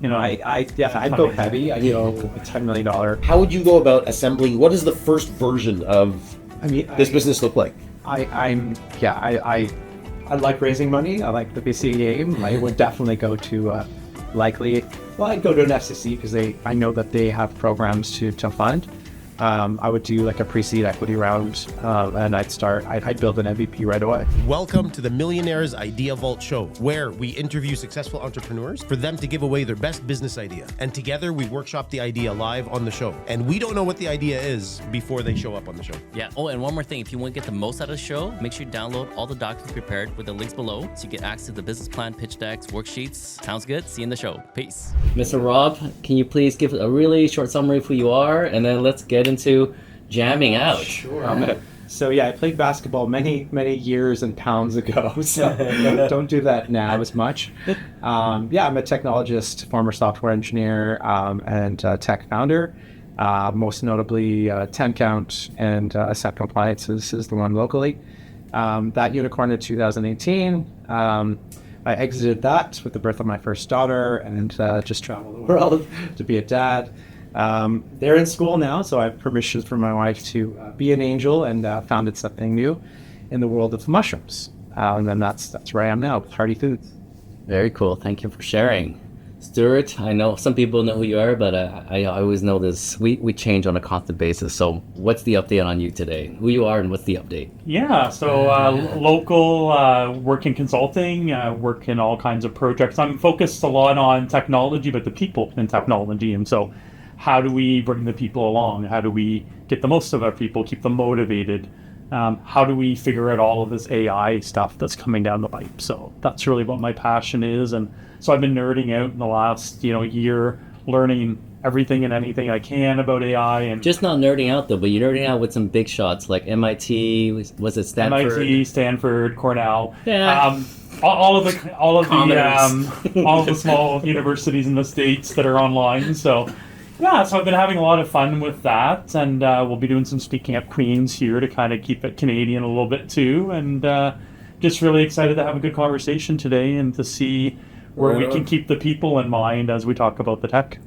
I'd go heavy. I a $10 million. How would you go about assembling? What does the first version of this business look like? I like raising money. I like the VC game. I would definitely go to I'd go to an FCC because I know that they have programs to fund. I would do like a pre-seed equity round, and I'd build an MVP right away. Welcome to the Millionaires Idea Vault Show, where we interview successful entrepreneurs for them to give away their best business idea. And together we workshop the idea live on the show. And we don't know what the idea is before they show up on the show. Yeah. Oh, and one more thing. If you want to get the most out of the show, make sure you download all the documents prepared with the links below so you get access to the business plan, pitch decks, worksheets. Sounds good? See you in the show. Peace. Mr. Rob, can you please give a really short summary of who you are, and then let's get into jamming out. Sure. I played basketball many years and pounds ago, so don't do that now as much. I'm a technologist, former software engineer, and tech founder. Most notably, 10 Count and Asset Compliance is the one locally. That unicorn in 2018. I exited that with the birth of my first daughter and just traveled the world to be a dad. They're in school now, so I have permission from my wife to be an angel and founded something new in the world of mushrooms. And then that's where I am now with Hearty Foods. Very cool. Thank you for sharing. Stuart, I know some people know who you are, but I always know this. We change on a constant basis. So what's the update on you today? Who you are and what's the update? Yeah, so local, work in consulting, work in all kinds of projects. I'm focused a lot on technology, but the people in technology. And so how do we bring the people along? How do we get the most of our people, keep them motivated? How do we figure out all of this AI stuff that's coming down the pipe? So that's really what my passion is. And so I've been nerding out in the last, year, learning everything and anything I can about AI. And just not nerding out though, but you're nerding out with some big shots like MIT, was it Stanford? MIT, Stanford, Cornell. Yeah. All of the small universities in the States that are online. So I've been having a lot of fun with that, and we'll be doing some speaking at Queen's here to kind of keep it Canadian a little bit too, and just really excited to have a good conversation today and to see where we can keep the people in mind as we talk about the tech.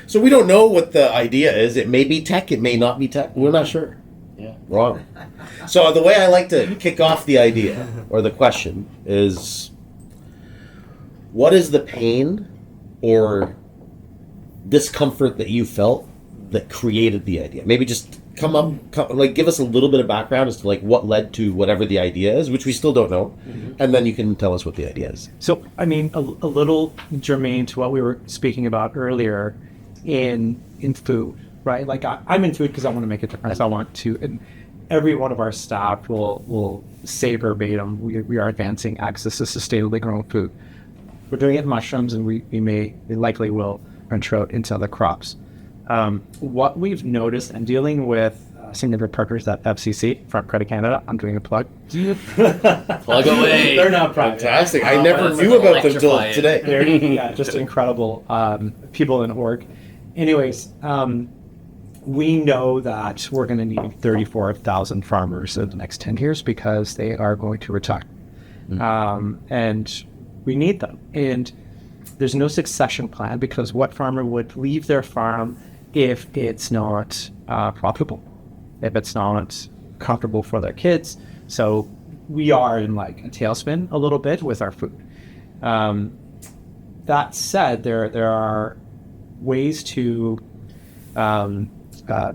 So we don't know what the idea is. It may be tech, it may not be tech. We're not sure. Yeah. Wrong. So the way I like to kick off the idea or the question is, what is the pain or discomfort that you felt that created the idea? Maybe just give us a little bit of background as to what led to whatever the idea is, which we still don't know, and then you can tell us what the idea is. So a little germane to what we were speaking about earlier in food, right? I'm in food because I want to make a difference. I want to, and every one of our staff will say verbatim, we are advancing access to sustainably grown food. We're doing it in mushrooms, and we likely will branch out into other crops. What we've noticed and dealing with significant partners at FCC, Front Credit Canada, I'm doing a plug. Plug away. They're not private. Fantastic. I never knew about them until today. They're just incredible people in org. Anyways, we know that we're going to need 34,000 farmers in the next 10 years because they are going to retire. And we need them. And there's no succession plan because what farmer would leave their farm if it's not profitable, if it's not comfortable for their kids? So we are in a tailspin a little bit with our food. That said, there are ways to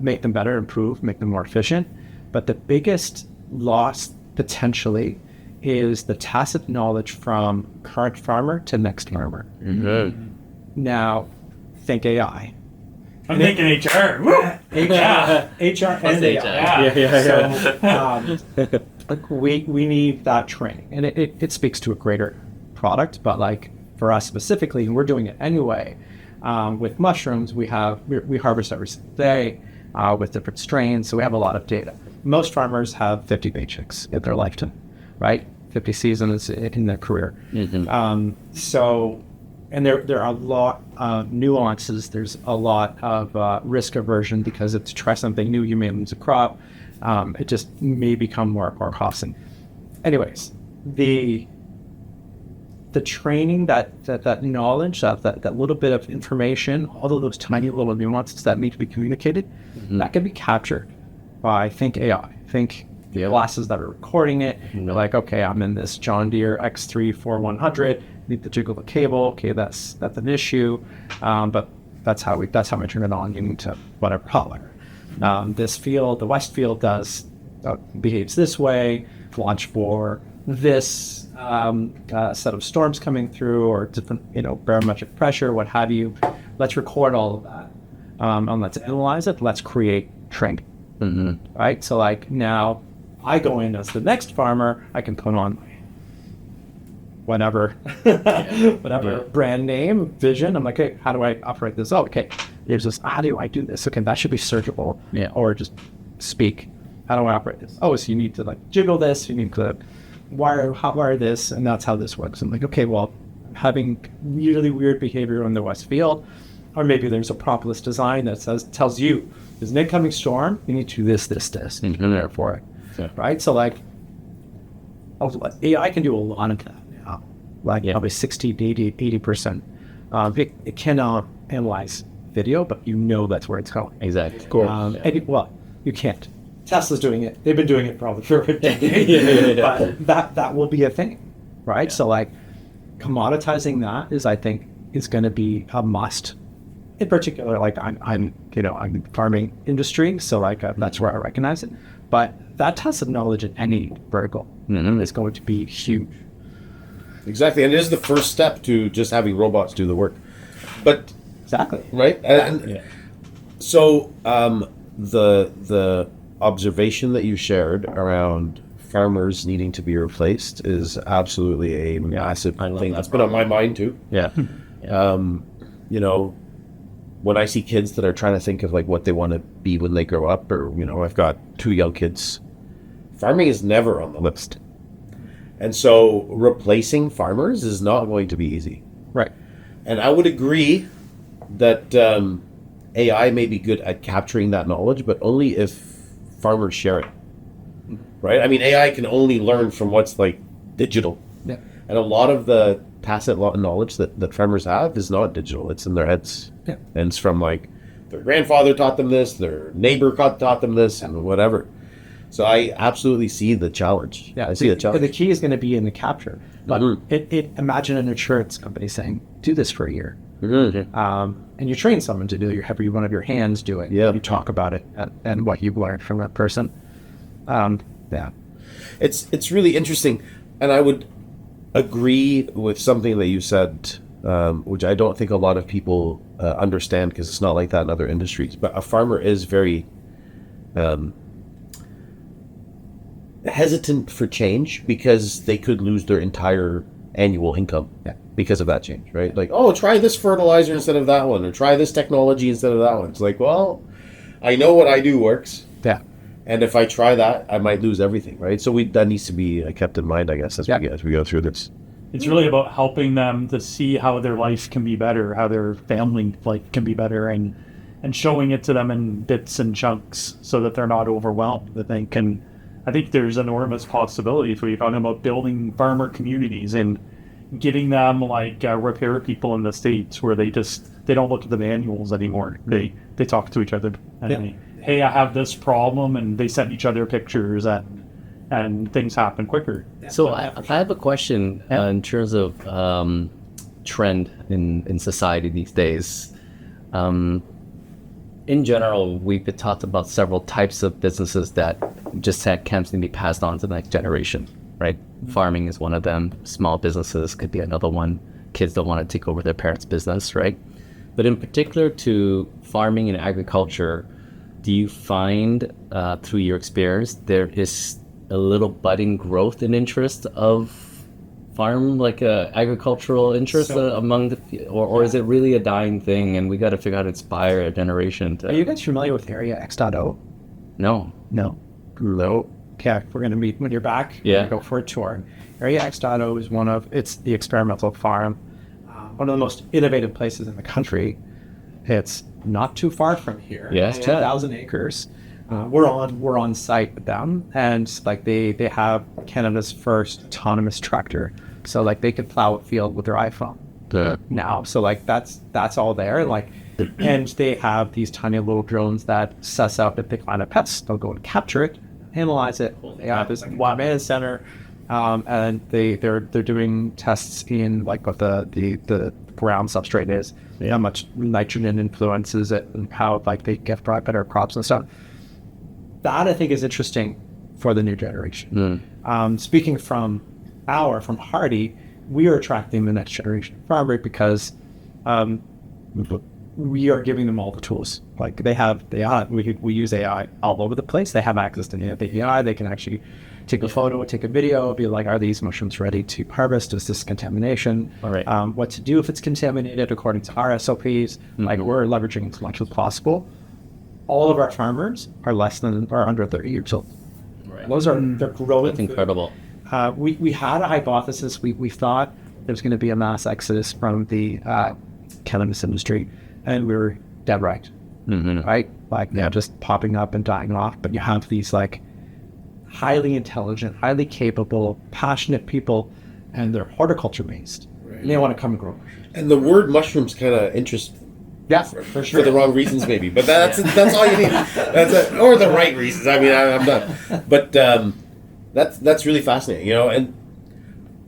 make them better, improve, make them more efficient. But the biggest loss potentially is the tacit knowledge from current farmer to next farmer. Mm-hmm. Now, think AI. I'm thinking HR. HR and AI. Yeah. So, we need that training, and it speaks to a greater product. But for us specifically, and we're doing it anyway. With mushrooms, we harvest every single day with different strains, so we have a lot of data. Most farmers have 50 paychecks in their lifetime, right? 50 seasons in their career. Mm-hmm. And there are a lot of nuances. There's a lot of risk aversion because if to try something new, you may lose a crop. It just may become more costly. Anyways, the training, that knowledge, that little bit of information, all of those tiny little nuances that need to be communicated, that can be captured by Think AI. Think glasses that are recording it. You're like, okay, I'm in this John Deere X3 4100. Need to jiggle the cable. Okay, that's an issue, but that's how I turn it on. You need to whatever color. This field, the west field, behaves this way. Watch for this set of storms coming through, or different, barometric pressure, what have you. Let's record all of that, and let's analyze it. Let's create training. Right. So like now, I go in as the next farmer. I can put on whatever brand name vision. I'm like, hey, how do I operate this? Oh, okay. There's this. How do I do this? Okay, that should be searchable. Or just speak. How do I operate this? Oh, so you need to like jiggle this. You need to wire this, and that's how this works. I'm like, okay, well, having really weird behavior in the West Field, or maybe there's a propolis design that tells you there's an incoming storm. You need to do this, and you're there for it. Right? So like, AI can do a lot of that now. Like probably 60, 80%. It cannot analyze video, but that's where it's going. Exactly. Cool. You can't. Tesla's doing it. They've been doing it probably for a decade. But that will be a thing, right? Yeah. So like, commoditizing that is going to be a must. In particular, like I'm farming industry, so like that's where I recognize it. But that tacit knowledge in any vertical is going to be huge. Exactly, and it is the first step to just having robots do the work. But exactly right, so the observation that you shared around farmers needing to be replaced is absolutely a massive thing that's been on my mind too. When I see kids that are trying to think of like what they want to be when they grow up, or I've got 2 young kids, farming is never on the list. And so replacing farmers is not going to be easy. Right. And I would agree that AI may be good at capturing that knowledge, but only if farmers share it. Right? I mean, AI can only learn from what's like digital. Yeah. And a lot of the tacit knowledge that farmers have is not digital. It's in their heads. Yeah. And it's from like their grandfather taught them this, their neighbor taught them this, and whatever. So I absolutely see the challenge. Yeah, I see the challenge. The key is going to be in the capture. But imagine an insurance company saying, do this for a year. And you train someone to do it. You have one of your hands do it. Yeah. You talk about it and what you've learned from that person. It's really interesting. And I would agree with something that you said, which I don't think a lot of people understand, because it's not like that in other industries. But a farmer is very hesitant for change, because they could lose their entire annual income because of that change, right? Like, oh, try this fertilizer instead of that one, or try this technology instead of that one. It's like, well, I know what I do works. Yeah. And if I try that, I might lose everything, right? So that needs to be kept in mind, I guess, as we go through this. It's really about helping them to see how their life can be better, how their family life can be better, and showing it to them in bits and chunks so that they're not overwhelmed, that they can. I think there's enormous possibilities where you're talking about building farmer communities and getting them like repair people in the States, where they don't look at the manuals anymore. They talk to each other and hey, I have this problem, and they send each other pictures, and things happen quicker. So I have a question in terms of trend in society these days. In general, we've talked about several types of businesses that just can't be passed on to the next generation, right? Farming is one of them. Small businesses could be another one. Kids don't want to take over their parents' business, right? But in particular to farming and agriculture, do you find through your experience there is a little budding growth in interest of agricultural interest among the, or is it really a dying thing and we got to figure out to inspire a generation to... Are you guys familiar with Area X.0? No. Okay, we're going to meet when you're back. Yeah. Go for a tour. Area X.0 it's the experimental farm, one of the most innovative places in the country. It's not too far from here. Yes, 10,000 acres. We're on site with them, and like they have Canada's first autonomous tractor So like they could plow a field with their iPhone now. So like that's all there. Like, and they have these tiny little drones that suss out if they find a pest. They'll go and capture it, analyze it. Yeah, there's like one command center, and they're doing tests in like what the ground substrate is, how much nitrogen influences it, and how like they get better crops and stuff. That I think is interesting for the new generation. Speaking from Hardy, we are attracting the next generation farmer because we are giving them all the tools. Like we use AI all over the place. They have access to the AI. They can actually take a photo, take a video, be like, are these mushrooms ready to harvest? Is this contamination? All right. What to do if it's contaminated according to our SOPs? Like we're leveraging as much as possible. All of our farmers are under 30 years old. Right. They're growing. That's incredible. We had a hypothesis. We thought there's going to be a mass exodus from the cannabis industry, and we were dead right. Right? Like they're just popping up and dying off. But you have these like highly intelligent, highly capable, passionate people, and they're horticulture based. Right. And they want to come and grow. And the word mushrooms kind of interests. Yeah, for sure. For the wrong reasons, maybe, but that's all you need. Or the right reasons. I mean, I'm not. But that's really fascinating, you know. And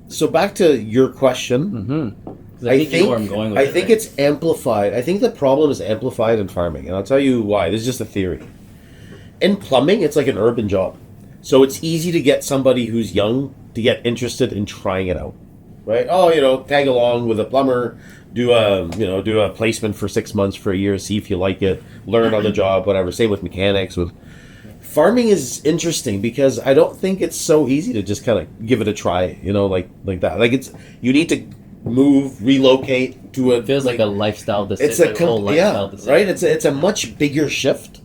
so back to your question, I think where I'm going with I think it's amplified. I think the problem is amplified in farming, and I'll tell you why. This is just a theory. In plumbing, it's like an urban job, so it's easy to get somebody who's young to get interested in trying it out, right? Oh, you know, tag along with a plumber. Do a placement for 6 months, for a year, see if you like it, learn on the job, whatever. Same with mechanics. With farming is interesting because I don't think it's so easy to just kind of give it a try, you know, like that. Like you need to move, relocate to a. It feels like a lifestyle decision. It's a whole lifestyle decision. Right. It's a much bigger shift,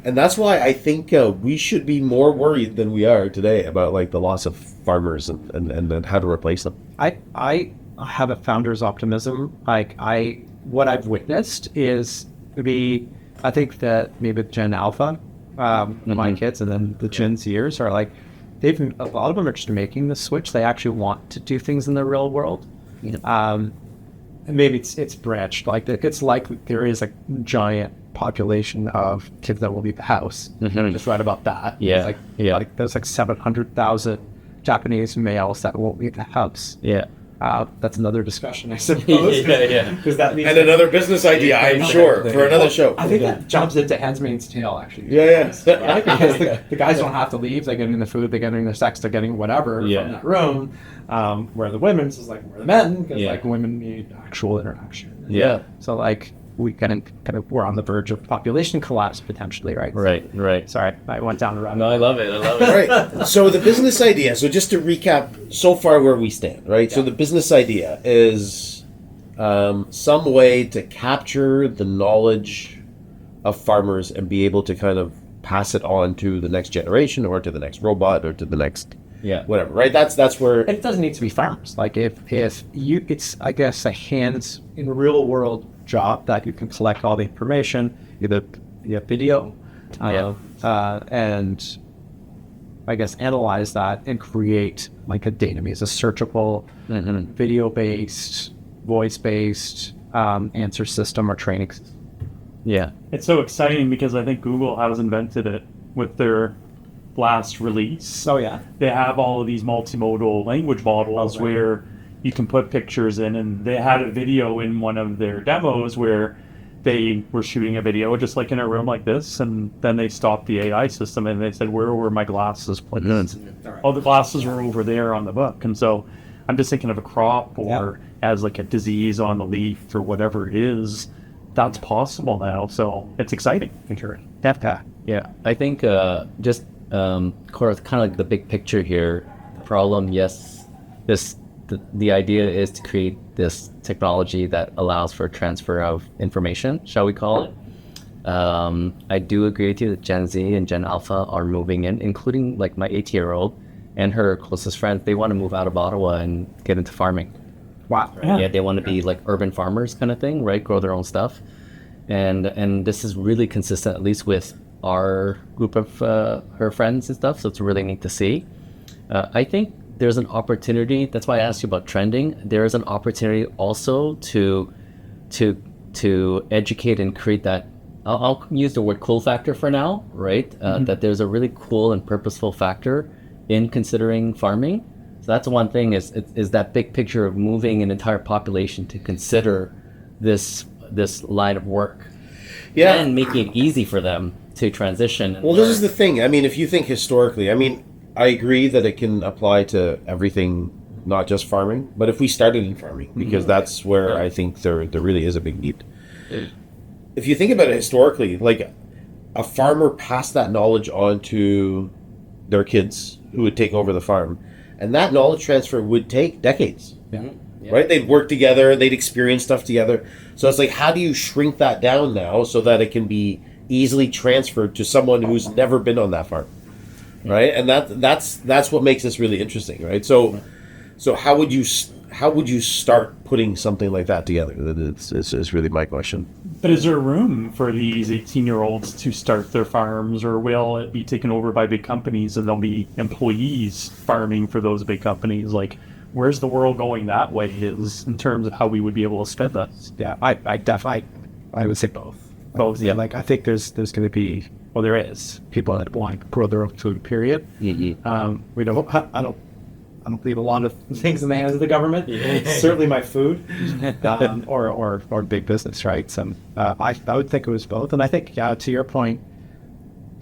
and that's why I think we should be more worried than we are today about like the loss of farmers and how to replace them. I have a founder's optimism. What I've witnessed is I think that maybe Gen Alpha, my kids, and then the Gen Zers are like, a lot of them are just making the switch. They actually want to do things in the real world. And maybe it's branched. Like it's like there is a giant population of kids that will leave the house. Just right about that. Yeah. Like there's like 700,000 Japanese males that won't leave the house. Yeah. That's another discussion, I suppose. Because that means And another business idea, I'm sure, for another show. I think that jumps into Handmaid's Tale, actually. Yeah. Right? Because the guys don't have to leave. They're getting the food, they're getting their sex, they're getting whatever from that room. Where the women's is like, where the men, because like women need actual interaction. Yeah. So like we kind of we're on the verge of population collapse potentially, right? Right. Sorry, I went down a rabbit. No, I love it. Right. So the business idea. So just to recap, so far where we stand, right? Yeah. So the business idea is some way to capture the knowledge of farmers and be able to kind of pass it on to the next generation or to the next robot or to the next whatever. Right. That's where. And it doesn't need to be farmers. Like if you, it's I guess a hands in real world job that you can collect all the information, either via video, and I guess analyze that and create like a database, a searchable, video-based, voice-based answer system or training. Yeah, it's so exciting because I think Google has invented it with their last release. Oh yeah, they have all of these multimodal language models where you can put pictures in, and they had a video in one of their demos where they were shooting a video just like in a room like this, and then they stopped the AI system and they said, where were my glasses placed? Oh, the glasses were over there on the book. And so I'm just thinking of a crop or as like a disease on the leaf or whatever it is, that's possible now. So it's exciting. Yeah, I think just kind of like the big picture here, the problem, the idea is to create this technology that allows for transfer of information, shall we call it. I do agree with you that Gen Z and Gen Alpha are moving in, including like my 8-year-old and her closest friends. They want to move out of Ottawa and get into farming. Wow. Right? Yeah, they want to be like urban farmers kind of thing, right? Grow their own stuff. And this is really consistent, at least with our group of her friends and stuff. So it's really neat to see. I think there's an opportunity. That's why I asked you about trending. There is an opportunity also to educate and create that. I'll use the word cool factor for now, right? That there's a really cool and purposeful factor in considering farming. So that's one thing is that big picture of moving an entire population to consider this line of work. Yeah. And making it easy for them to transition. Well, this is the thing. I mean, if you think historically, I mean, I agree that it can apply to everything, not just farming. But if we started in farming, because that's where I think there really is a big need. If you think about it historically, like a farmer passed that knowledge on to their kids who would take over the farm. And that knowledge transfer would take decades. Yeah. Right? They'd work together, they'd experience stuff together. So it's like, how do you shrink that down now so that it can be easily transferred to someone who's never been on that farm? Right? And that's what makes this really interesting, right? So how would you start putting something like that together? It's really my question. But is there room for these 18-year-olds to start their farms, or will it be taken over by big companies and there'll be employees farming for those big companies? Like, where's the world going that way is in terms of how we would be able to spend that? Yeah, I would say both. Both, yeah. Like, I think there's going to be, well, there is people that want to grow their own food, period. We don't, I don't leave a lot of things in the hands of the government. Certainly my food, or big business, right? So I would think it was both. And I think, to your point,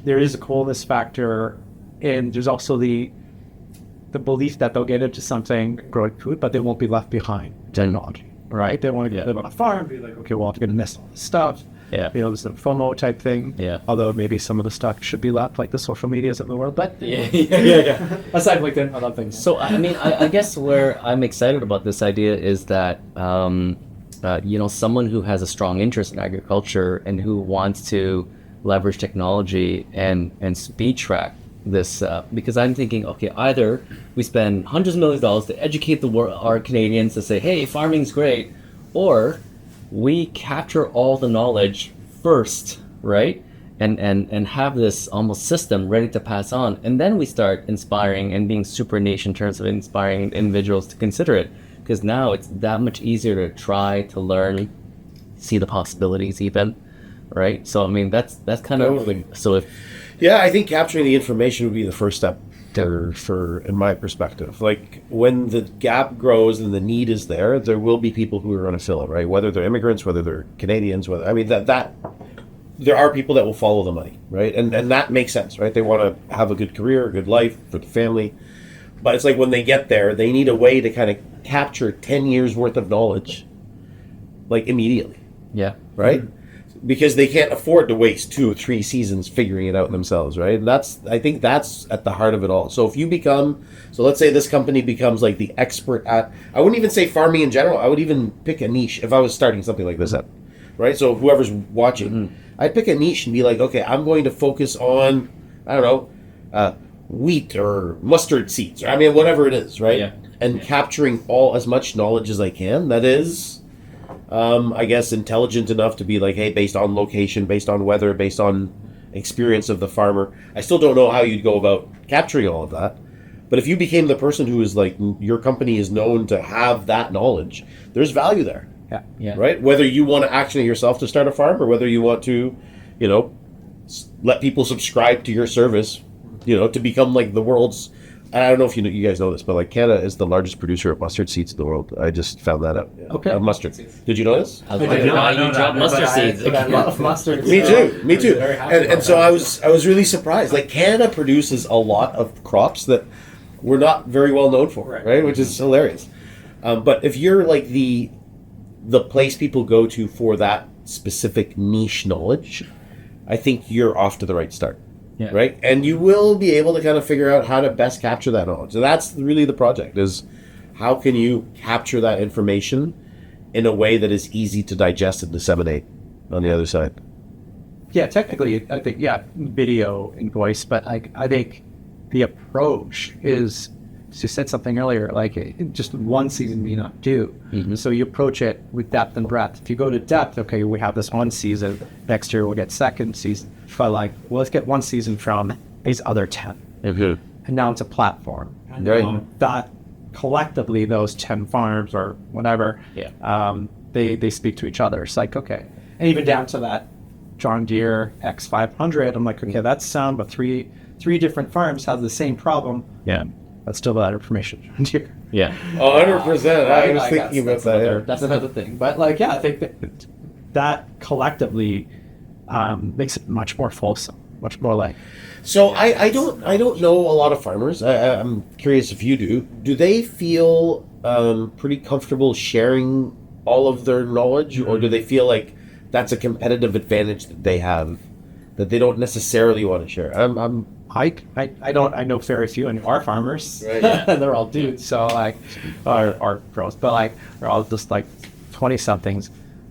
there is a coolness factor, and there's also the belief that they'll get into something, growing food, but they won't be left behind. Technology, right? They want to live on a farm, be like, okay, well, I'm going to miss all this stuff. Yeah. There's some FOMO type thing. Yeah. Although maybe some of the stuff should be left, like the social medias of the world. But Yeah. aside from LinkedIn, other things. So, I mean, I guess where I'm excited about this idea is that, someone who has a strong interest in agriculture and who wants to leverage technology and speed track this, because I'm thinking, okay, either we spend hundreds of millions of dollars to educate our Canadians to say, hey, farming's great, or we capture all the knowledge first, right? And have this almost system ready to pass on. And then we start inspiring and being super niche in terms of inspiring individuals to consider it. Because now it's that much easier to try, to learn, see the possibilities even, right? So, I mean, that's kind of, so if... Yeah, I think capturing the information would be the first step for in my perspective. Like, when the gap grows and the need is there will be people who are going to fill it, right? Whether they're immigrants, whether they're Canadians, that there are people that will follow the money, right? And that makes sense, right? They want to have a good career, a good life for the family. But it's like when they get there, they need a way to kind of capture 10 years worth of knowledge, like immediately. Yeah. Right? Because they can't afford to waste 2 or 3 seasons figuring it out themselves, right? And I think that's at the heart of it all. So if you let's say this company becomes like the expert at, I wouldn't even say farming in general, I would even pick a niche if I was starting something like this up, right? So whoever's watching, I'd pick a niche and be like, okay, I'm going to focus on, I don't know, wheat or mustard seeds, or I mean, whatever it is, right? Yeah. And capturing as much knowledge as I can that is, I guess, intelligent enough to be like, hey, based on location, based on weather, based on experience of the farmer. I still don't know how you'd go about capturing all of that. But if you became the person who is like, your company is known to have that knowledge, there's value there. Yeah. Right? Whether you want to actually yourself to start a farm, or whether you want to, let people subscribe to your service, to become like the world's, I don't know if you guys know this, but like Canada is the largest producer of mustard seeds in the world. I just found that out. Okay. Of mustard. Did you know this? I did not know that, mustard seeds. I love mustard. Me too. Very happy And so I was really surprised. Like, Canada produces a lot of crops that we're not very well known for, right? Which is hilarious. But if you're like the place people go to for that specific niche knowledge, I think you're off to the right start. Yeah. Right? And you will be able to kind of figure out how to best capture that knowledge. So that's really the project, is how can you capture that information in a way that is easy to digest and disseminate on the other side? Yeah, technically, I think, video and voice, but I think the approach is, as you said something earlier, like just one season may not do. So you approach it with depth and breadth. If you go to depth, okay, we have this one season, next year we'll get second season. But let's get one season from these other 10. And now it's a platform. Right. That collectively, those 10 farms or whatever, they speak to each other. It's like, okay. And even down to that John Deere X500, I'm like, okay, that's sound, but three different farms have the same problem. Yeah. That's still that information, John Deere. Yeah. 100%. I was Like, thinking about that. Yeah. That's another thing. But like, yeah, I think that collectively makes it much more fulsome, much more like. So I don't know a lot of farmers. I'm curious if you do. Do they feel pretty comfortable sharing all of their knowledge, or do they feel like that's a competitive advantage that they have that they don't necessarily want to share? I know very few, and our farmers, Right, yeah. they're all dudes, so like, our girls, but like, they're all just like 20 somethings.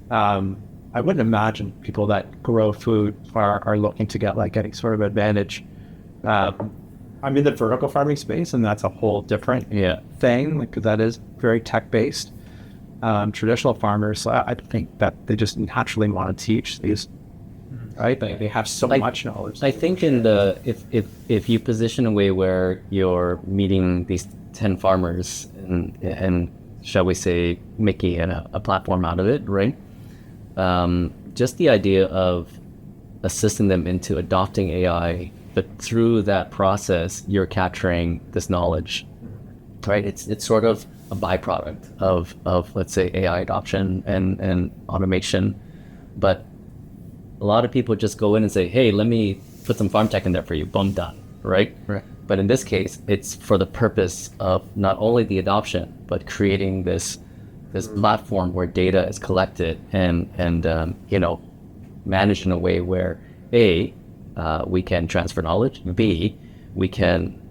I wouldn't imagine people that grow food are looking to get like any sort of advantage. I'm in the vertical farming space, and that's a whole different thing, because that is very tech based. Traditional farmers, I think that they just naturally want to teach these. Right, they have so much knowledge. I think if you position a way where you're meeting these 10 farmers and shall we say making a platform out of it, right? Just the idea of assisting them into adopting AI, but through that process, you're capturing this knowledge, right? It's sort of a byproduct of let's say AI adoption and automation, but a lot of people just go in and say, hey, let me put some farm tech in there for you. Boom, done. Right? But in this case, it's for the purpose of not only the adoption, but creating this platform where data is collected and managed in a way where A, we can transfer knowledge. B, we can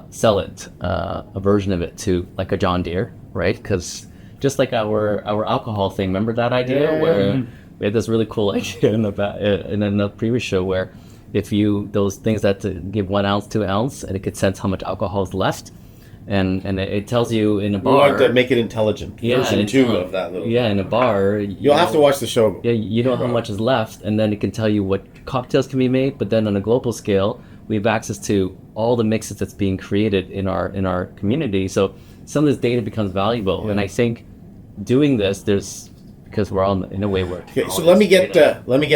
sell it, a version of it to like a John Deere, right? Because just like our alcohol thing, remember that idea where we had this really cool idea in a previous show where if those things that to give 1 ounce, 2 ounce, and it could sense how much alcohol is left, and it tells you in a bar. We want to make it intelligent. Version 2 of that little. Yeah, in a bar. You'll have to watch the show. Yeah, you know how much is left, and then it can tell you what cocktails can be made. But then on a global scale, we have access to all the mixes that's being created in our community. So some of this data becomes valuable, and I think doing this, because we're all in a way where. Okay, so let me get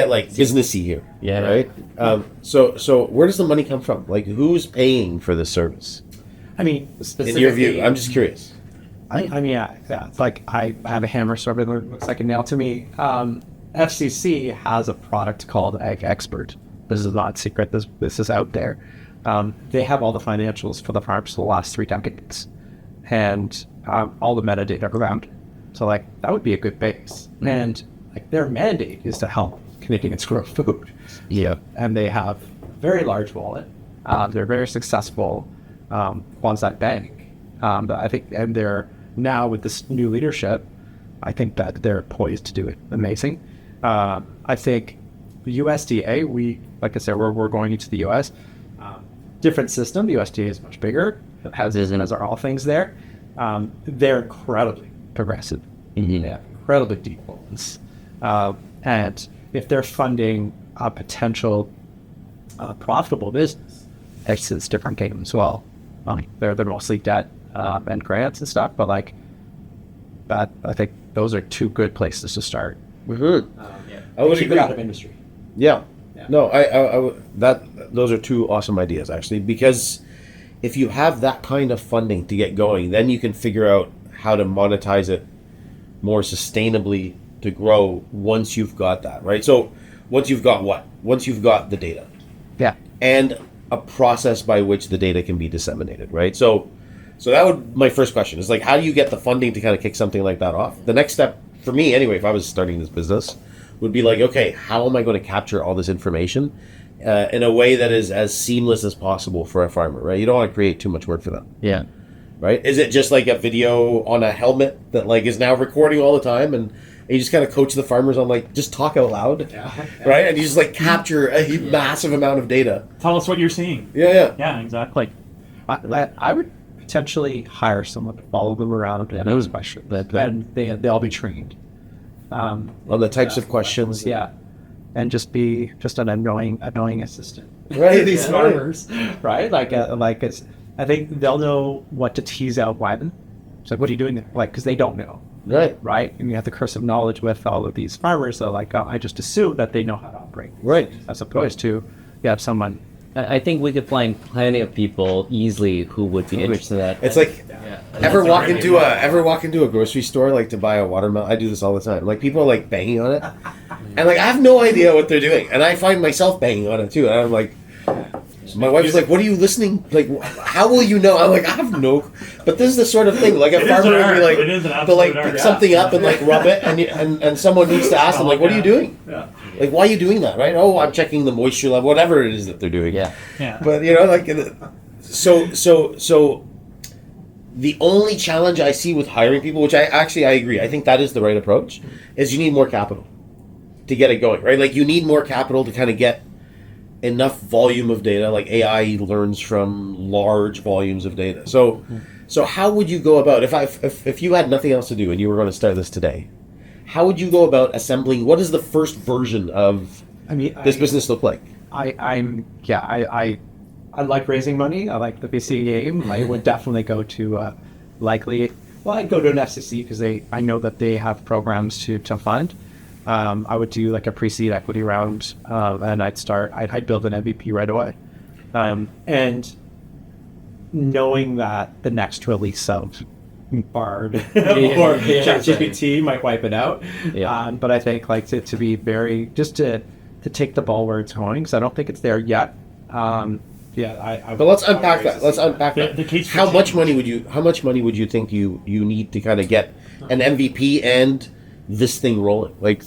like businessy here. Yeah. Right. So where does the money come from? Like, who's paying for this service? I mean, In your view, I'm just curious. I mean, yeah. It's like I have a hammer, so everything looks like a nail to me. FCC has a product called Ag Expert. This is not secret. This is out there. They have all the financials for the farms for the last 3 decades, and all the metadata around. So like that would be a good base. And like their mandate is to help Canadians grow food. Yeah. And they have a very large wallet. They're very successful Quanzat Bank. But I think, and they're now with this new leadership, I think that they're poised to do it amazing. I think the USDA, like I said, we're going into the US. Different system. The USDA is much bigger. It has are all things there. They're incredibly progressive. Mm-hmm. Yeah, incredibly deep ones. And if they're funding a potential profitable business, it's a different game as well. They're mostly debt and grants and stuff, but like that, I think those are 2 good places to start. I would Keep agree. it out of industry. Yeah. No, those are 2 awesome ideas actually, because if you have that kind of funding to get going, then you can figure out how to monetize it more sustainably to grow once you've got that, right? So once you've got what? Once you've got the data. Yeah. And a process by which the data can be disseminated, right? So that would, my first question is like, how do you get the funding to kind of kick something like that off? The next step for me anyway, if I was starting this business, would be like, okay, how am I going to capture all this information in a way that is as seamless as possible for a farmer, right? You don't want to create too much work for them. Yeah. Right? Is it just like a video on a helmet that like is now recording all the time, and you just kind of coach the farmers on like just talk out loud, right? And you just like capture a massive amount of data. Tell us what you're seeing. Yeah. Yeah, exactly. I would potentially hire someone to follow them around and those questions, and they'll be trained On the types of questions. Yeah, and just be an annoying assistant. Right. These farmers, right? Like it's I think they'll know what to tease out when. It's like, what are you doing there? Like, because they don't know. Right. Right? And you have the curse of knowledge with all of these farmers. So like, I just assume that they know how to operate. Right. As opposed to, you have someone. I think we could find plenty of people easily who would be interested in that. It's like, ever walk into a grocery store like to buy a watermelon? I do this all the time. Like people are like banging on it, and like I have no idea what they're doing, and I find myself banging on it too. And I'm like, my wife's like, "What are you listening? Like, how will you know?" I'm like, "I have no." But this is the sort of thing like a farmer would be like, they'll like pick something up and like rub it, and someone needs to ask them like, "What are you doing? Like, why are you doing that?" Right? Oh, I'm checking the moisture level, whatever it is that they're doing. Yeah. But you know, like, so. The only challenge I see with hiring people, which I agree, I think that is the right approach, is you need more capital to get it going, right? Like you need more capital to kind of get enough volume of data. Like AI learns from large volumes of data. So how would you go about if you had nothing else to do and you were going to start this today? How would you go about assembling? What does the first version of this business look like? I like raising money. I like the VC game. I would definitely go to I'd go to an FCC because I know that they have programs to fund. I would do like a pre-seed equity round, and I'd build an MVP right away. And knowing that the next release of Bard or ChatGPT might wipe it out. Yeah. But I think like to be very, just to take the ball where it's going, because I don't think it's there yet. But let's unpack that. Let's unpack that. The case for How much change. money would you think you need to kind of get an MVP and this thing rolling? Like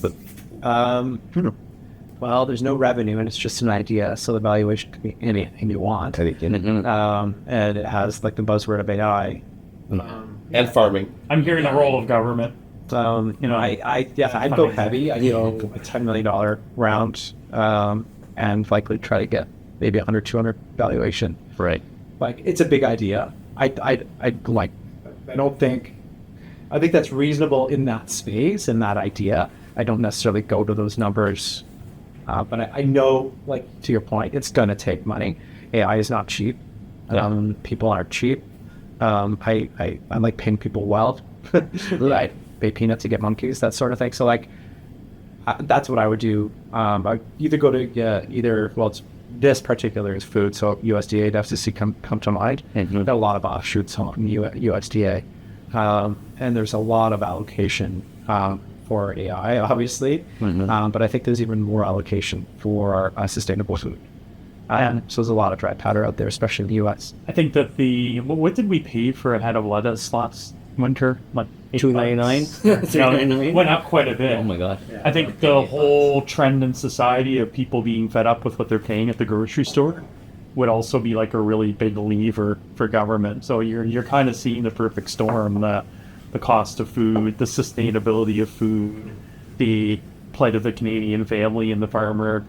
well, there's no revenue and it's just an idea, so the valuation could be anything you want. And it has like the buzzword of AI and farming. I'm hearing the role of government. I'd go heavy. I'd go a $10 million round, and likely try to get maybe 100, 200 valuation. Right. Like, it's a big idea. I think that's reasonable in that space, in that idea. I don't necessarily go to those numbers, but I know, like, to your point, it's going to take money. AI is not cheap. People aren't cheap. I like paying people well. I pay peanuts to get monkeys, that sort of thing. So, like, that's what I would do. I'd either go to this particular is food, so USDA and FCC come to mind. There are a lot of offshoots on USDA, and there's a lot of allocation for AI, obviously, but I think there's even more allocation for sustainable food. So there's a lot of dry powder out there, especially in the US. I think that what did we pay for a head of lettuce last winter? Like $2.99. Went up quite a bit. Oh my god! I think the whole trend in society of people being fed up with what they're paying at the grocery store would also be like a really big lever for government. So you're kind of seeing the perfect storm: the cost of food, the sustainability of food, the plight of the Canadian family and the farmer.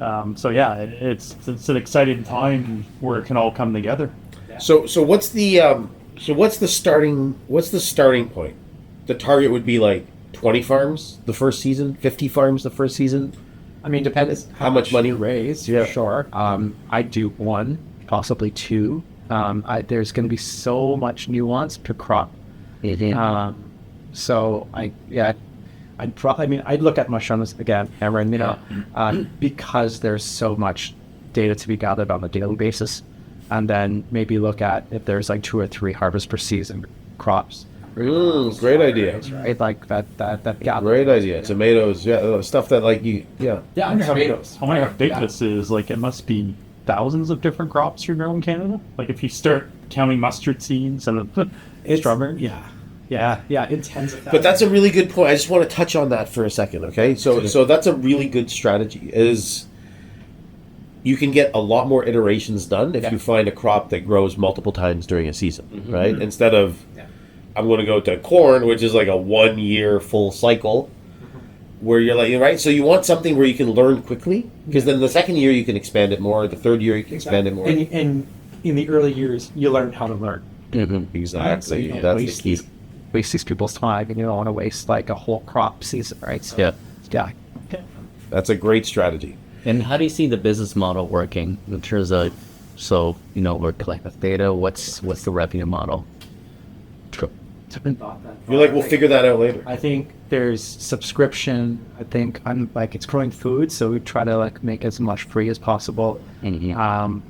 It's an exciting time where it can all come together. So what's the starting point? The target would be like 20 farms the first season, 50 farms the first season. I mean, depends how much money you raise. Yeah, sure. I'd do one, possibly two. There's going to be so much nuance per crop. So I'd look at mushrooms again, Cameron, because there's so much data to be gathered on a daily basis, and then maybe look at if there's like 2 or 3 harvests per season crops. Great idea. Right, like that. Yeah, great idea. Tomatoes, stuff that like you, tomatoes. How many big this is? Like, it must be thousands of different crops you grow in Canada. Like, if you start counting mustard seeds and strawberry. Yeah, in tens of thousands. But that's a really good point. I just want to touch on that for a second, okay? So that's a really good strategy. Is you can get a lot more iterations done if you find a crop that grows multiple times during a season, right? Instead of I'm going to go to corn, which is like a 1 year full cycle, where you're like, right? So you want something where you can learn quickly, because then the second year you can expand it more, the third year you can expand it more. And in the early years, you learn how to learn. Exactly. So That's the key. Waste these people's time, and you don't want to waste like a whole crop season, right? So, That's a great strategy. And how do you see the business model working in terms of So, we're collecting this data. What's the revenue model? You're like, we'll figure that out later. I think there's subscription. I think it's growing food, so we try to make as much free as possible. Again,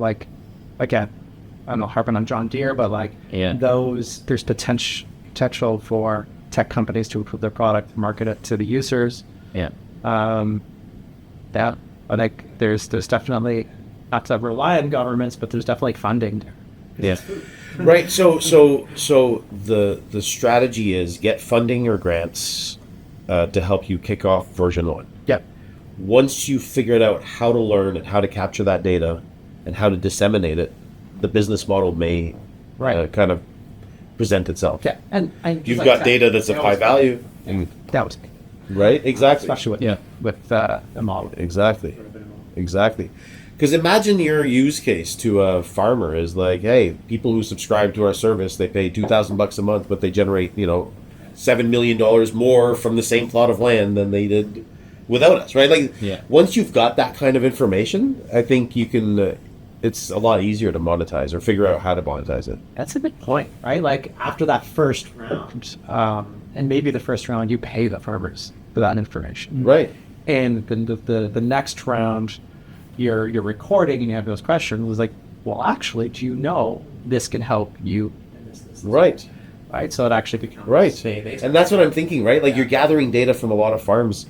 I don't know, harping on John Deere, but there's potential for tech companies to improve their product, market it to the users. Yeah. I think there's definitely, not to rely on governments, but there's definitely funding there. Yeah. Right. So the strategy is get funding or grants to help you kick off version 1. Yep. Once you've figured out how to learn and how to capture that data and how to disseminate it, the business model may kind of present itself. Yeah. And you've got data that's of high value. That was Right. Exactly. especially with the model. Exactly. Because imagine your use case to a farmer is like, hey, people who subscribe to our service, they pay $2,000 a month, but they generate, $7 million more from the same plot of land than they did without us, right? Once you've got that kind of information, I think you can, it's a lot easier to monetize or figure out how to monetize it. That's a good point, right? After that first round, and maybe the first round, you pay the farmers for that information. Right. And then the next round, you're recording and you have those questions. It was well, actually, do you know this can help you? Right. Right. So it actually becomes right. And that's what I'm thinking, right? You're gathering data from a lot of farms.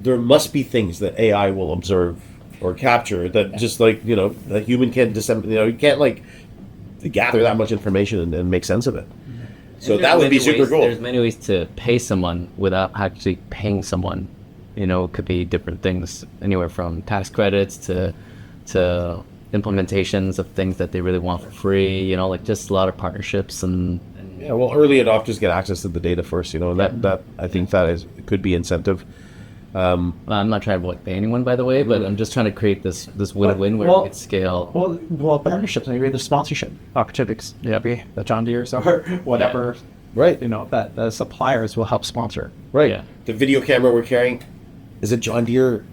There must be things that AI will observe or capture that just a human can't disseminate. You can't gather that much information and make sense of it. So that would be super cool. There's many ways to pay someone without actually paying someone. It could be different things, anywhere from tax credits to implementations of things that they really want for free. Just a lot of partnerships and yeah. Well, early adopters get access to the data first. That I think that could be incentive. I'm not trying to pay anyone, by the way, but I'm just trying to create this win-win where we could scale. Well, partnerships, maybe the sponsorship opportunities, maybe the John Deere's or whatever. Right. That the suppliers will help sponsor. Right. Yeah. The video camera we're carrying is a John Deere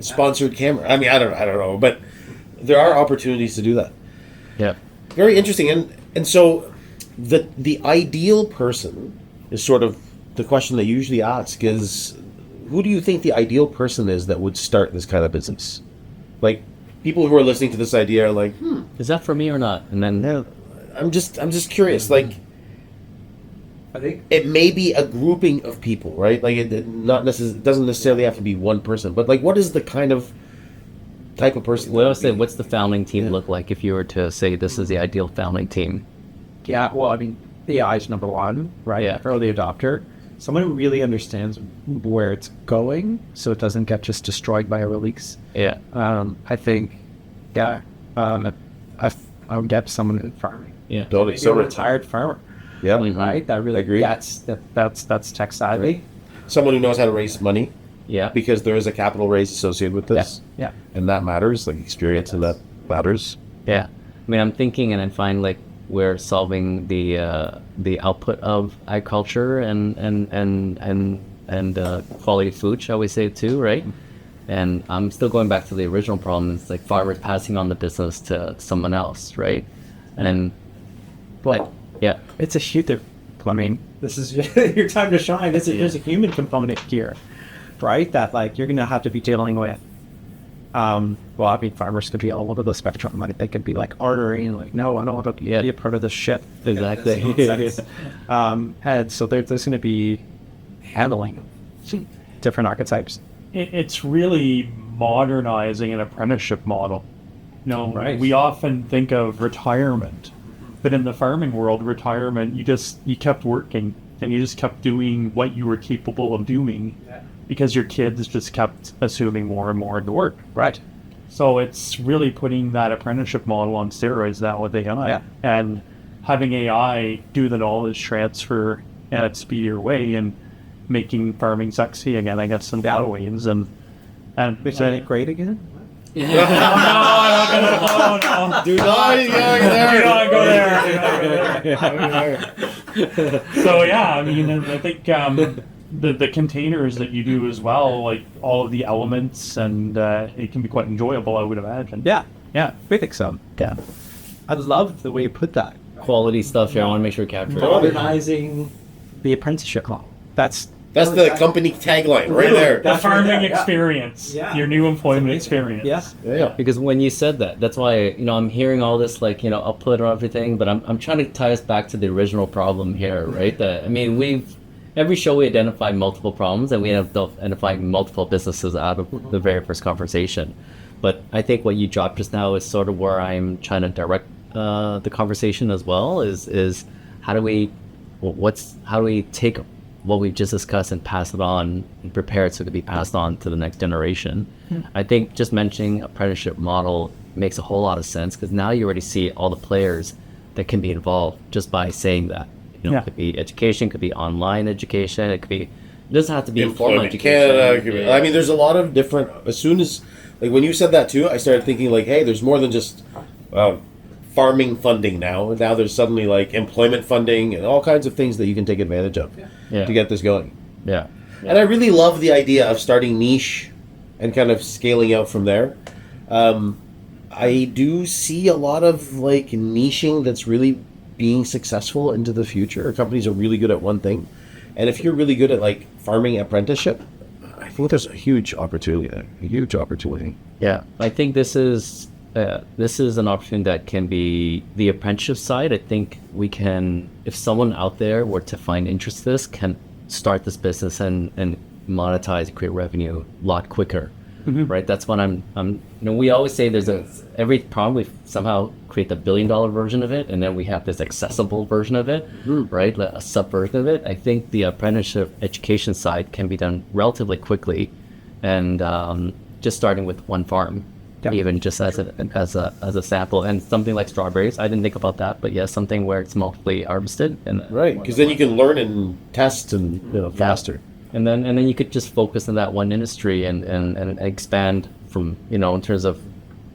sponsored camera. I mean, I don't know, but there are opportunities to do that. Yeah. Very interesting. And so the ideal person is sort of the question they usually ask is, who do you think the ideal person is that would start this kind of business? People who are listening to this idea are like, is that for me or not? And then I'm just curious. I think it may be a grouping of people, right? It doesn't necessarily have to be one person, but what is the kind of type of person? Well, I would say, what's the founding team look like if you were to say this is the ideal founding team? Yeah, well, I mean, AI is number one, right? Yeah. Early adopter. Someone who really understands where it's going so it doesn't get just destroyed by a release. Yeah. I think, I would get someone in farming. Yeah. Totally. Maybe a retired farmer. Yeah. Right? That really Agree. That's tech savvy. Someone who knows how to raise money. Yeah. Because there is a capital raise associated with this. Yeah. And that matters, experience and that matters. Yeah. I mean, I'm thinking and I find we're solving the output of agriculture and quality food, shall we say, too, right? And I'm still going back to the original problem. It's farmers passing on the business to someone else, right? Yeah, it's a huge. I mean, this is your time to shine. There's a human component here, right? That you're gonna have to be dealing with. Farmers could be all over the spectrum. They could be ordering, no, I don't want to be a part of this shit. exactly. And so there's going to be handling different archetypes. It's really modernizing an apprenticeship model. Right. We often think of retirement, but in the farming world, retirement, you kept working and you just kept doing what you were capable of doing because your kids just kept assuming more and more to work. Right. So it's really putting that apprenticeship model on steroids now with AI and having AI do the knowledge transfer in a speedier way and making farming sexy again, I guess, in a lot of ways. And Is that great again? no. Do not go there. So I mean, I think the containers that you do as well, all of the elements, and it can be quite enjoyable, I would imagine. Yeah, we think so. Yeah. I love the way you put that. Quality stuff here. I want to make sure we capture it. Modernizing the apprenticeship model. That's the company tagline right there. The farming Yeah. experience, Yeah. your new employment experience. Yes. Yeah. Because when you said that, that's why, I'm hearing all this, output or everything, but I'm trying to tie us back to the original problem here, right? Every show we identify multiple problems, and we have identified multiple businesses out of the very first conversation. But I think what you dropped just now is sort of where I'm trying to direct the conversation as well, is how do we take what we've just discussed and pass it on and prepare it so it can be passed on to the next generation. I think just mentioning apprenticeship model makes a whole lot of sense, because now you already see all the players that can be involved just by saying that. It could be education, could be online education, it doesn't have to be informal Employment education. Canada. I mean, there's a lot of different. As soon as, when you said that too, I started thinking hey, there's more than just farming funding now. Now there's suddenly employment funding and all kinds of things that you can take advantage of to get this going. Yeah. And I really love the idea of starting niche and kind of scaling out from there. I do see a lot of niching that's really being successful into the future. Companies are really good at one thing, and if you're really good at farming apprenticeship, I think there's a huge opportunity there. A huge opportunity. Yeah, I think this is an option that can be the apprenticeship side. I think we can, if someone out there were to find interest in this, can start this business and monetize, create revenue a lot quicker. Right? That's what we always say every problem we somehow create the $1 billion version of it, and then we have this accessible version of it, right? A subversion of it. I think the apprenticeship education side can be done relatively quickly, and just starting with one farm, even just as a sample, and something like strawberries. I didn't think about that, but yes, something where it's multiply harvested, and Right, because then you can learn and test and faster. And then you could just focus on that one industry and expand from, in terms of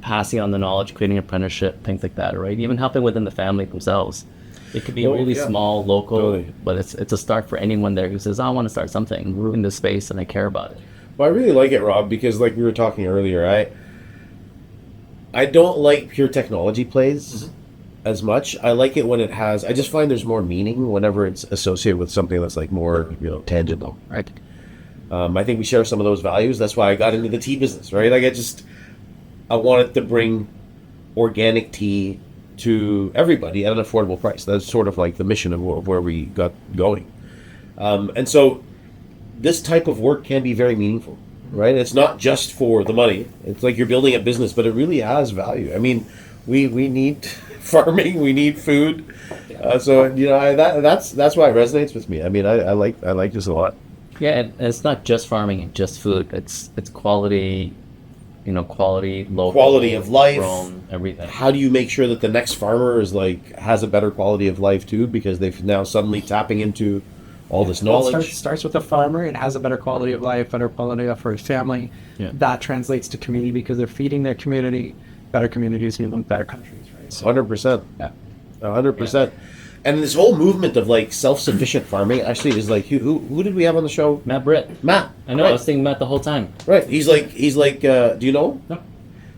passing on the knowledge, creating apprenticeship, things like that, right? Even helping within the family themselves. It could be really small, local, but it's a start for anyone there who says, I want to start something in this space and I care about it. Well, I really like it, Rob, because we were talking earlier, I don't like pure technology plays as much. I like it when I just find there's more meaning whenever it's associated with something that's more, tangible. Right. I think we share some of those values. That's why I got into the tea business, right? I wanted to bring organic tea to everybody at an affordable price. That's sort of the mission of where we got going. And so this type of work can be very meaningful, right? It's not just for the money. It's you're building a business, but it really has value. I mean, we need farming, we need food. That's why it resonates with me. I mean, I like this a lot. Yeah, and it's not just farming and just food. It's quality, quality, local, Quality of life, grown, everything. How do you make sure that the next farmer is has a better quality of life too, because they've now suddenly tapping into all this knowledge. It starts with a farmer. It has a better quality of life, better quality of life for his family. Yeah. That translates to community because they're feeding their community. Better communities mean better countries, right? So, 100%. yeah. 100%. And this whole movement of self-sufficient farming actually is who did we have on the show? Matt Britt. Matt. I know, Right. I was thinking Matt the whole time. Right. He's do you know? No.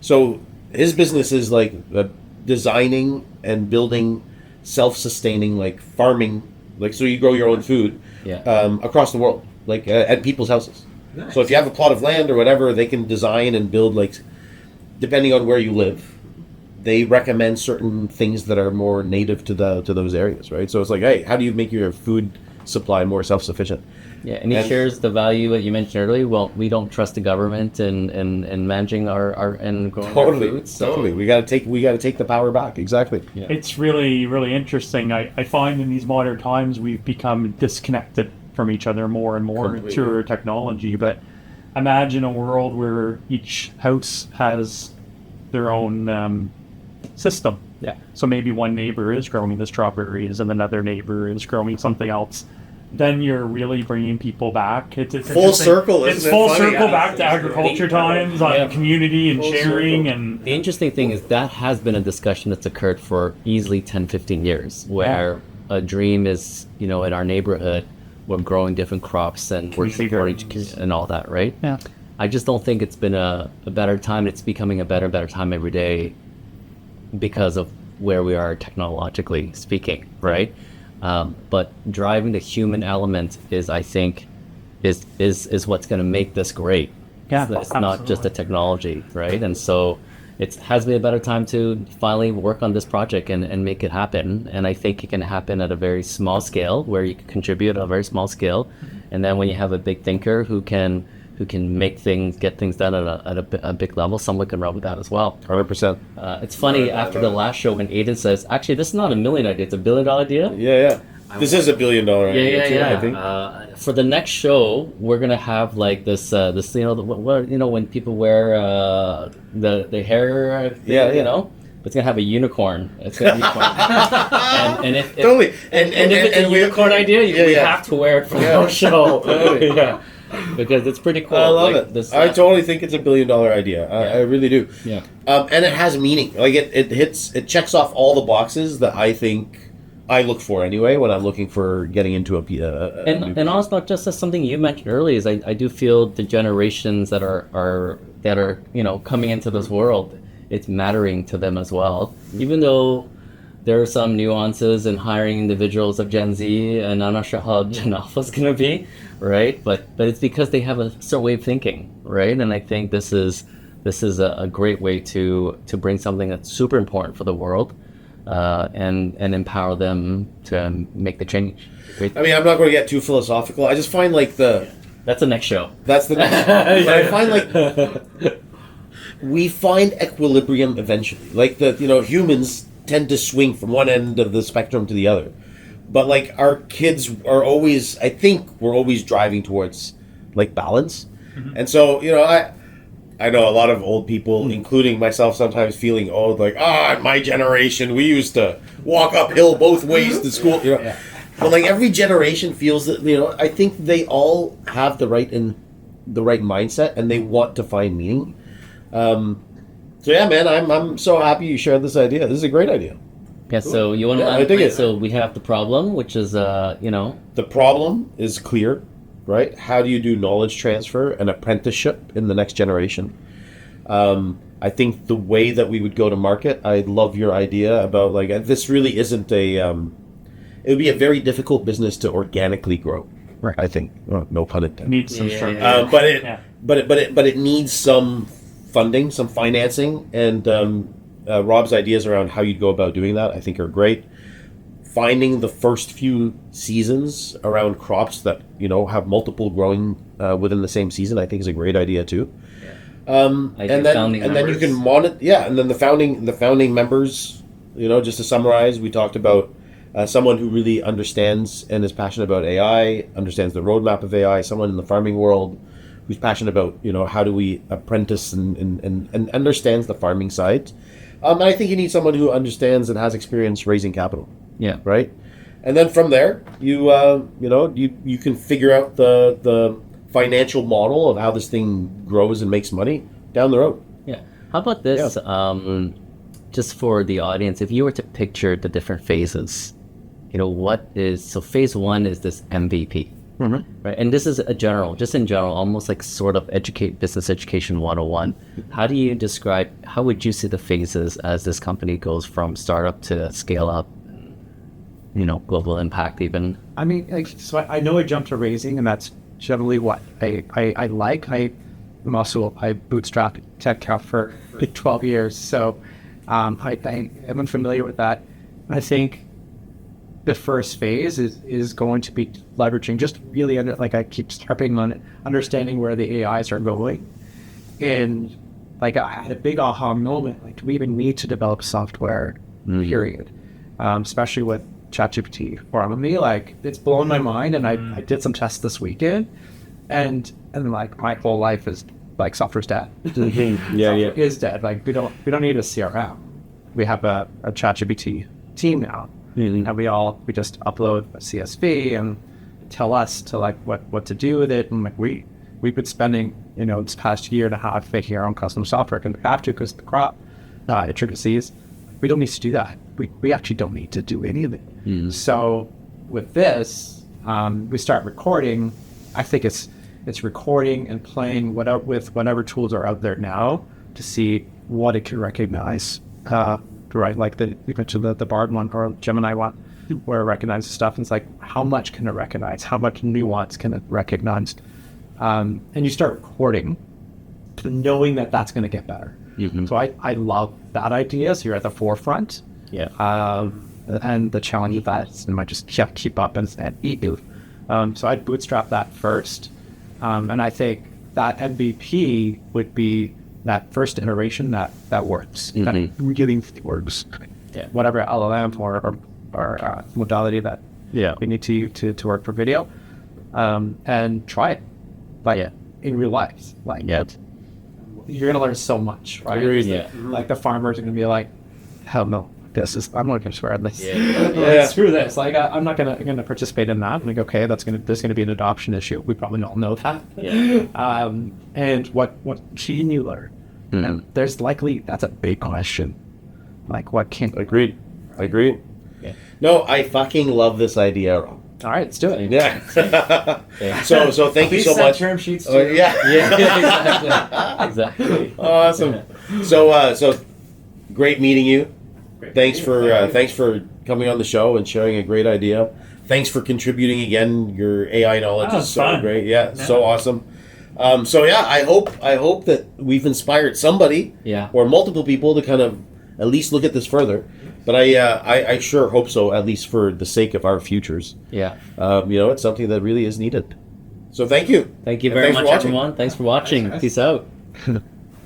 So his business is designing and building self-sustaining farming, so you grow your own food across the world, at people's houses. Nice. So if you have a plot of land or whatever, they can design and build depending on where you live. They recommend certain things that are more native to those areas, right? So it's hey, how do you make your food supply more self-sufficient? Yeah, and he shares the value that you mentioned earlier. Well, we don't trust the government in managing our and growing our food. So. Totally. We got to take the power back. Exactly. Yeah. It's really, really interesting. I find in these modern times we've become disconnected from each other more and more Completely. through technology. But imagine a world where each house has their own system. Yeah. So maybe one neighbor is growing the strawberries and another neighbor is growing something else. Then you're really bringing people back. It's Full interesting. circle, isn't It's it full funny? circle back to agriculture times on Yeah. community and Full sharing circle. and The interesting thing is that has been a discussion that's occurred for easily 10, 15 years, where a dream is, in our neighborhood, we're growing different crops and we're Community supporting gardens. and all that, right? Yeah. I just don't think it's been a better time. It's becoming a better time every day because of where we are technologically speaking, right? But driving the human element is, I think, is what's going to make this great. Yeah, It's not just the technology, right? And so it has been a better time to finally work on this project and make it happen. And I think it can happen at a very small scale, where you can contribute at a very small scale. And then when you have a big thinker who can make things, get things done at a big level, someone can run with that as well. 100%. It's funny, after the last show when Aiden says, actually, this is not a $1 million idea, it's a $1 billion idea. Yeah. This is $1 billion idea too, I think. For the next show, we're gonna have like this, when people wear the hair, thing, you know, it's gonna have a unicorn. It's gonna be and if Totally. and if it's a unicorn idea, we have to wear it for the show. Totally. Yeah, because it's pretty cool. I love it. This, I totally think it's $1 billion idea. I really do. Yeah. And it has meaning. Like it checks off all the boxes that I think I look for anyway when I'm looking for getting into and also not just as something you mentioned earlier, is I do feel the generations that are coming into this world, it's mattering to them as well. Even though there are some nuances in hiring individuals of Gen Z, and I'm not sure how Gen Alpha is going to be, right? But it's because they have a certain way of thinking, right? And I think this is a great way to bring something that's super important for the world. And empower them to make the change. I mean, I'm not going to get too philosophical. I just find like that's the next show. That's the next. But I find like we find equilibrium eventually. Like humans tend to swing from one end of the spectrum to the other, but like our kids are always. I think we're always driving towards like balance, and so I know a lot of old people, including myself, sometimes feeling old, like, my generation, we used to walk uphill both ways to school, Yeah. But like every generation feels that, I think they all have the right mindset and they want to find meaning. So yeah, man, I'm so happy you shared this idea. This is a great idea. Yeah, so you want to I dig it. So we have the problem, which is, The problem is clear. Right? How do you do knowledge transfer and apprenticeship in the next generation? I think the way that we would go to market, I love your idea about like this really isn't it would be a very difficult business to organically grow. Right. I think. No pun intended. Needs some structure. But it needs some funding, some financing, and Rob's ideas around how you'd go about doing that, I think, are great. Finding the first few seasons around crops that have multiple growing within the same season, I think, is a great idea too. And then you can monitor. Yeah, and then the founding members. Just to summarize, we talked about someone who really understands and is passionate about AI, understands the roadmap of AI. Someone in the farming world who's passionate about how do we apprentice and understands the farming side. And I think you need someone who understands and has experience raising capital. Yeah. Right. And then from there, you can figure out the financial model of how this thing grows and makes money down the road. Yeah. How about this? Yeah. Just for the audience, if you were to picture the different phases, so phase one is this MVP, right? And this is in general, almost like sort of business education 101. How do you describe? How would you see the phases as this company goes from startup to scale up? Global impact even. I mean, I know I jumped to raising, and that's generally what I like. I bootstrapped tech out for like 12 years, so I'm familiar with that. I think the first phase is going to be leveraging, just really I keep harping on it, understanding where the AIs are going, and like I had a big aha moment. Like, do we even need to develop software? Period. Especially with ChatGPT for me, like it's blown my mind, and I did some tests this weekend, and like my whole life is like software's dead. Is dead. Like we don't need a CRM. We have a ChatGPT team now, and we just upload a CSV and tell us to like what to do with it, and like we've been spending this past year and a half making our own custom software, and we have to because the crop intricacies. We don't need to do that. We actually don't need to do any of it. So with this, we start recording. I think it's recording and playing with whatever tools are out there now to see what it can recognize. right? Like you mentioned the Bard one or Gemini one, where it recognizes stuff. And it's like, how much can it recognize? How much nuance can it recognize? And you start recording, knowing that that's going to get better. Mm-hmm. So I love that idea. So you're at the forefront. Yeah. And the challenge of that is it might just keep up and eat you. So I'd bootstrap that first. And I think that MVP would be that first iteration that works. Mm-hmm. That really works. Yeah. Whatever LLM or modality that we need to work for video. And try it. Like in real life. Like you're gonna learn so much, right? Yeah. Like the farmers are gonna be like, hell no, I'm not gonna swear at this. Yeah. Screw this. Like I'm not gonna participate in that. I'm like, okay, there's gonna be an adoption issue. We probably all know that. Yeah. And what can you learn? Mm-hmm. And that's a big question. Like what can Agreed. Yeah. No, I fucking love this idea. all right, let's do it. Yeah. So thank you so much. Term sheets. Yeah. Exactly. Awesome. So great meeting you. Thanks for coming on the show and sharing a great idea. Thanks for contributing again. Your AI knowledge is so fun. great. Yeah, so awesome. I hope that we've inspired somebody or multiple people to kind of at least look at this further. But I sure hope so, at least for the sake of our futures. Yeah. It's something that really is needed. So thank you. Thank you And very thanks for much, watching. everyone. Thanks for watching. Peace out.